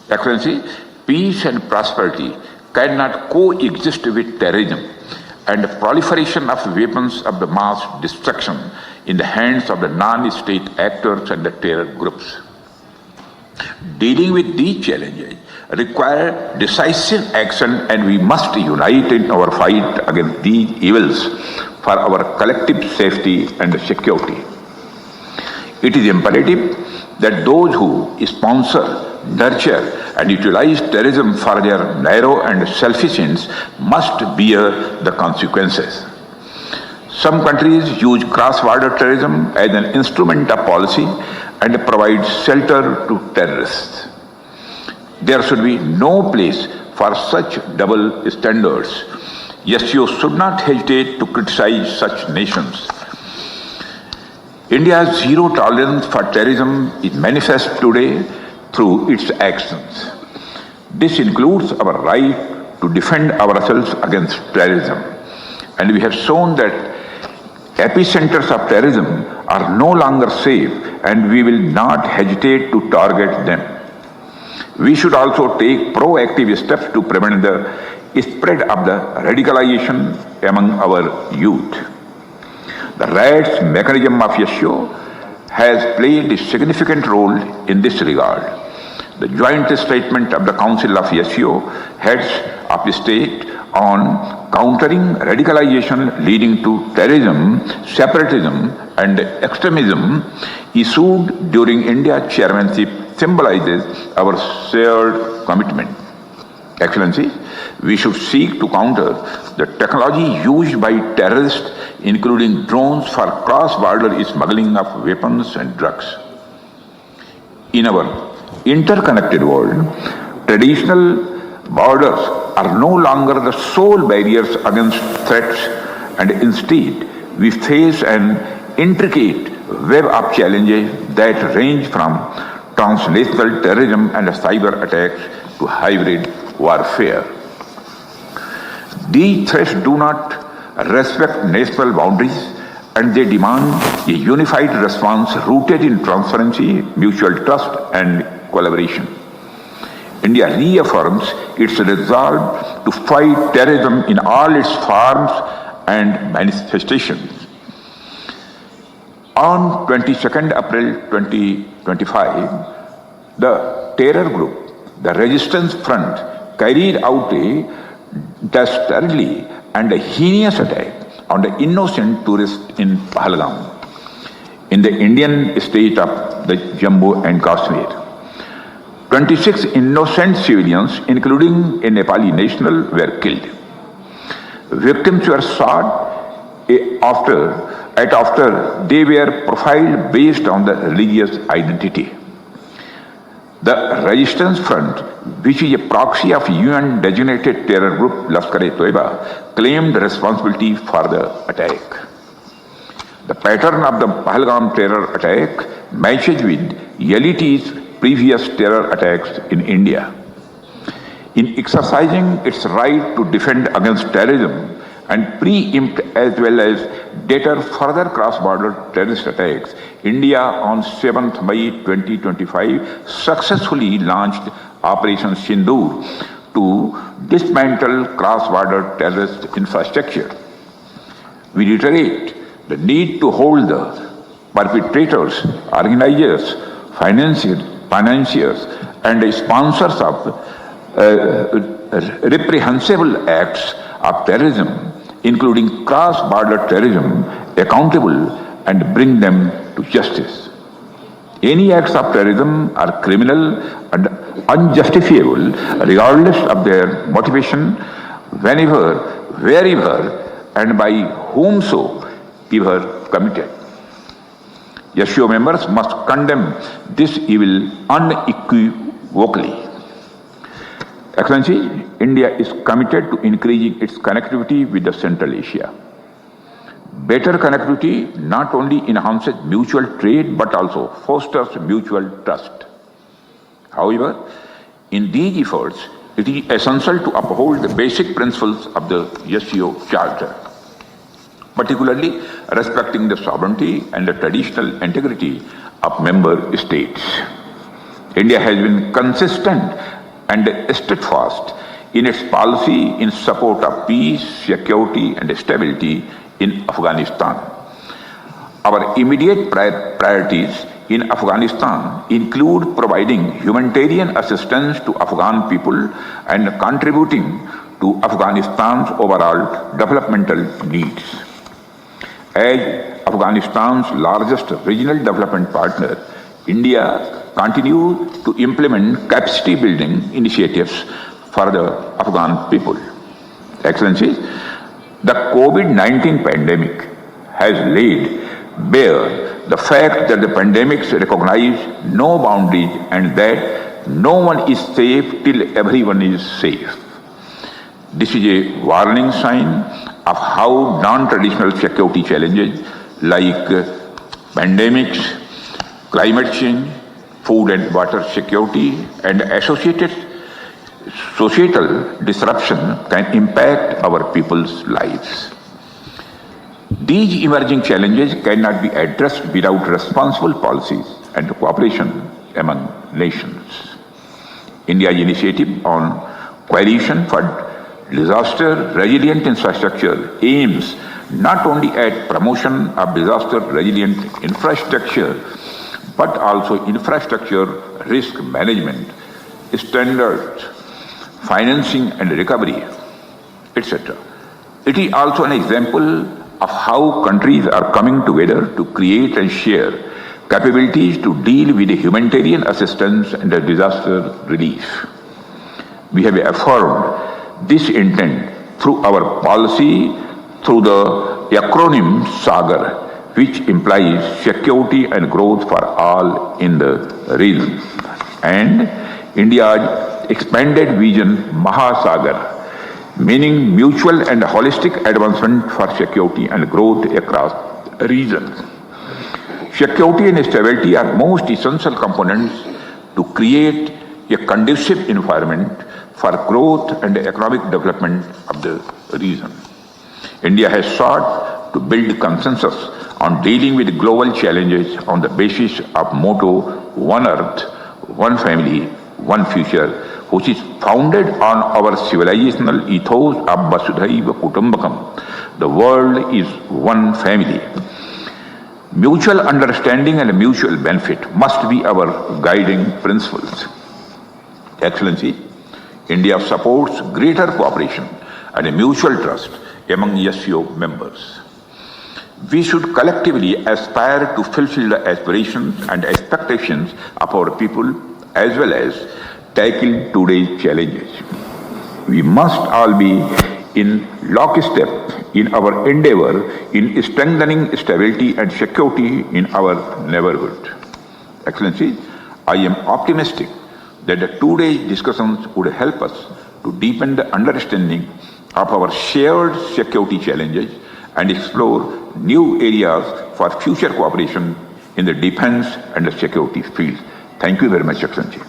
Excellency, peace and prosperity cannot coexist with terrorism and the proliferation of weapons of the mass destruction in the hands of the non-state actors and the terror groups. Dealing with these challenges require decisive action, and we must unite in our fight against these evils for our collective safety and security. It is imperative that those who sponsor, nurture and utilize terrorism for their narrow and selfish ends must bear the consequences. Some countries use cross-border terrorism as an instrument of policy and provide shelter to terrorists. There should be no place for such double standards. SCO should not hesitate to criticize such nations. India's zero tolerance for terrorism is manifest today through its actions. This includes our right to defend ourselves against terrorism, and we have shown that epicenters of terrorism are no longer safe, and we will not hesitate to target them. We should also take proactive steps to prevent the spread of the radicalization among our youth. The RADS mechanism of SCO has played a significant role in this regard. The joint statement of the Council of SCO heads of state on countering radicalization leading to terrorism, separatism and extremism issued during India's chairmanship symbolizes our shared commitment. Excellency, we should seek to counter the technology used by terrorists, including drones, for cross-border smuggling of weapons and drugs. In our interconnected world, traditional borders are no longer the sole barriers against threats, and instead we face an intricate web of challenges that range from transnational terrorism and cyber attacks to hybrid warfare. These threats do not respect national boundaries, and they demand a unified response rooted in transparency, mutual trust and collaboration. India reaffirms its resolve to fight terrorism in all its forms and manifestations. On 22nd April 2025, the terror group, the Resistance Front, carried out a dastardly and a heinous attack on the innocent tourists in Pahalgam, in the Indian state of the Jammu and Kashmir. 26 innocent civilians, including a Nepali national, were killed. Victims were shot after they were profiled based on the religious identity. The Resistance Front, which is a proxy of UN-designated terror group Lashkar-e-Toiba, claimed responsibility for the attack. The pattern of the Pahalgam terror attack matches with LET's previous terror attacks in India. In exercising its right to defend against terrorism and preempt as well as deter further cross-border terrorist attacks, India on 7th May 2025 successfully launched Operation Sindoor to dismantle cross-border terrorist infrastructure. We reiterate the need to hold the perpetrators, organizers, financiers and sponsors of reprehensible acts of terrorism, including cross-border terrorism, accountable and bring them to justice. Any acts of terrorism are criminal and unjustifiable regardless of their motivation, whenever, wherever and by whomsoever committed. SCO members must condemn this evil unequivocally. Excellency, India is committed to increasing its connectivity with the Central Asia. Better connectivity not only enhances mutual trade but also fosters mutual trust. However, in these efforts, it is essential to uphold the basic principles of the SCO Charter, particularly respecting the sovereignty and the traditional integrity of member states. India has been consistent and steadfast in its policy in support of peace, security, and stability in Afghanistan. Our immediate priorities in Afghanistan include providing humanitarian assistance to Afghan people and contributing to Afghanistan's overall developmental needs. As Afghanistan's largest regional development partner, India continues to implement capacity building initiatives for the Afghan people. Excellencies, the COVID-19 pandemic has laid bare the fact that the pandemics recognize no boundaries and that no one is safe till everyone is safe. This is a warning sign of how non-traditional security challenges like pandemics, climate change, food and water security, and associated societal disruption can impact our people's lives. These emerging challenges cannot be addressed without responsible policies and cooperation among nations. India's initiative on coalition for disaster-resilient infrastructure aims not only at promotion of disaster-resilient infrastructure, but also infrastructure risk management, standards, financing and recovery, etc. It is also an example of how countries are coming together to create and share capabilities to deal with humanitarian assistance and disaster relief. We have affirmed this intent through our policy through the acronym SAGAR, which implies security and growth for all in the region, and India's expanded vision Mahasagar, meaning mutual and holistic advancement for security and growth across regions. Security and stability are most essential components to create a conducive environment for growth and economic development of the region. India has sought to build consensus on dealing with global challenges on the basis of motto One Earth, One Family, One Future, which is founded on our civilizational ethos of Vasudhaiva Kutumbakam. The world is one family. Mutual understanding and mutual benefit must be our guiding principles. Excellency, India supports greater cooperation and mutual trust among SCO members. We should collectively aspire to fulfill the aspirations and expectations of our people as well as tackle today's challenges. We must all be in lockstep in our endeavor in strengthening stability and security in our neighborhood. Excellency, I am optimistic that the today's discussions would help us to deepen the understanding of our shared security challenges and explore new areas for future cooperation in the defense and the security field. Thank you very much, Excellency.